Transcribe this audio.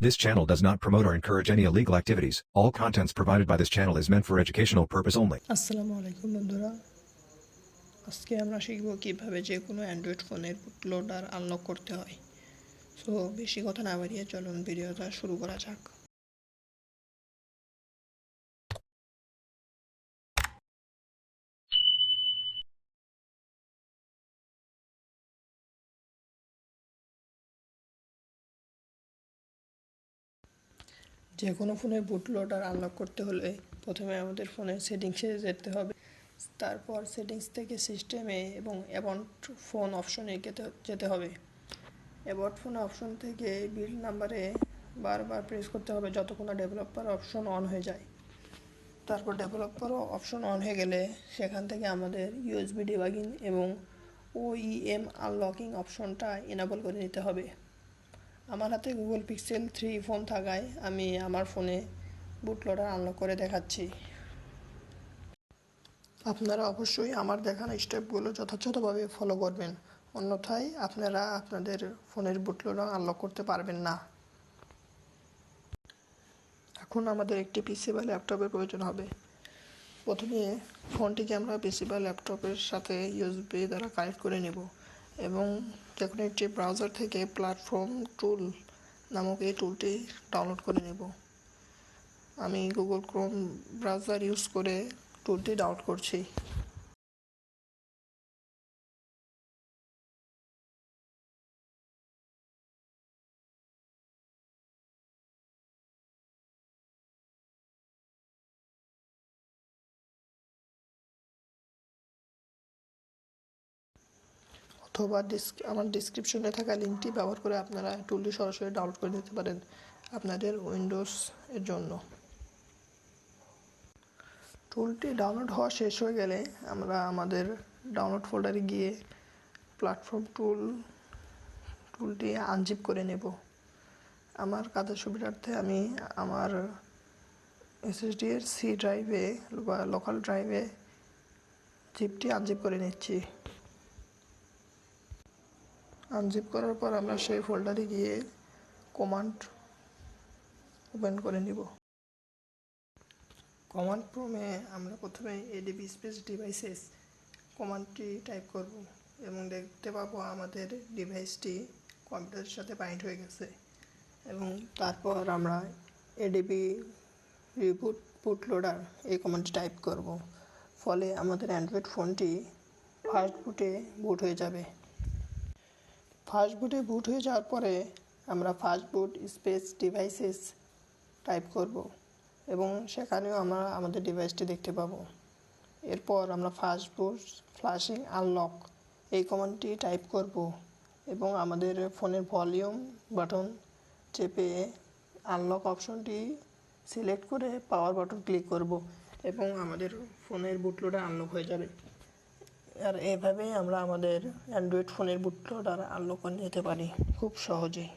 This channel does not promote or encourage any illegal activities. All contents provided by this channel is meant for educational purpose only. আসসালামু আলাইকুম বন্ধুরা, আজকে আমরা শিখব কিভাবে যে কোনো অ্যান্ড্রয়েড ফোনের বুটলোডার আনলক করতে হয়। সো বেশি কথা না বাড়িয়ে চলুন ভিডিওটা শুরু করা যাক। যে কোনো ফোনের বুটলোডার আনলক করতে হলে প্রথমে আমাদের ফোনের সেটিংসে যেতে হবে। তারপর সেটিংস থেকে সিস্টেমে এবং অ্যাবাউট ফোন অপশনে যেতে হবে। অ্যাবাউট ফোন অপশন থেকে বিল্ড নাম্বারে বারবার প্রেস করতে হবে যতক্ষণ না ডেভেলপার অপশন অন হয়ে যায়। তারপর ডেভেলপার অপশন অন হয়ে গেলে সেখান থেকে আমাদের ইউএসবি ডিবাগিং এবং ওইএম আনলকিং অপশনটা এনাবল করে নিতে হবে। আমার হাতে গুগল পিক্সেল 3 ফোন থাকায় আমি আমার ফোনে বুটলোডার আনলক করে দেখাচ্ছি। আপনারা অবশ্যই আমার দেখানো স্টেপগুলো যথাযথভাবে ফলো করবেন, অন্যথায় আপনারা আপনাদের ফোনের বুটলোডার আনলক করতে পারবেন না। এখন আমাদের একটি পিসি বা ল্যাপটপের প্রয়োজন হবে। প্রথমে ফোনটিকে আমরা পিসি বা ল্যাপটপের সাথে ইউএসবি দ্বারা কানেক্ট করে নেব এবং যে কোনো একটি ব্রাউজার থেকে প্ল্যাটফর্ম টুল নামক এই টুলটি ডাউনলোড করে নেব। আমি গুগল ক্রোম ব্রাউজার ইউজ করে টুলটি ডাউনলোড করছি। অথবা আমার ডিসক্রিপশনে থাকা লিঙ্কটি ব্যবহার করে আপনারা টুলটি সরাসরি ডাউনলোড করে নিতে পারেন আপনাদের উইন্ডোজ এর জন্য। টুলটি ডাউনলোড হওয়া শেষ হয়ে গেলে আমরা আমাদের ডাউনলোড ফোল্ডারে গিয়ে প্ল্যাটফর্ম টুলটি আনজিপ করে নেব। আমার কাজের সুবিধার্থে আমি আমার এসএসডি এর সি ড্রাইভে বা লোকাল ড্রাইভে জিপটি আনজিপ করে নিচ্ছি। আনজিপ করার পর আমরা সেই ফোল্ডারে গিয়ে কমান্ড ওপেন করে নিব। কমান্ড প্রম্পটে আমরা প্রথমে এডিবি স্পেস ডিভাইসেস কমান্ডটি টাইপ করব এবং দেখতে পাবো আমাদের ডিভাইসটি কম্পিউটারের সাথে বাইন্ড হয়ে গেছে এবং তারপর আমরা এডিবি রিবুট বুটলোডার এই কমান্ডটি টাইপ করব। ফলে আমাদের অ্যান্ড্রয়েড ফোনটি ফার্স্ট বুটে বুট হয়ে যাবে। ফার্স্ট বুটে বুট হয়ে যাওয়ার পরে আমরা ফার্স্ট বুট স্পেস ডিভাইসেস টাইপ করব এবং সেখানেও আমরা আমাদের ডিভাইসটি দেখতে পাবো। এরপর আমরা ফার্স্ট বুট ফ্ল্যাশিং আনলক এই কমান্ডটি টাইপ করব এবং আমাদের ফোনের ভলিউম বাটন চেপে আনলক অপশনটি সিলেক্ট করে পাওয়ার বাটন ক্লিক করব এবং আমাদের ফোনের বুটলোডার আনলক হয়ে যাবে। আর এভাবেই আমরা আমাদের অ্যান্ড্রয়েড ফোনের বুটলোডার আনলক করে নিতে পারি খুব সহজেই।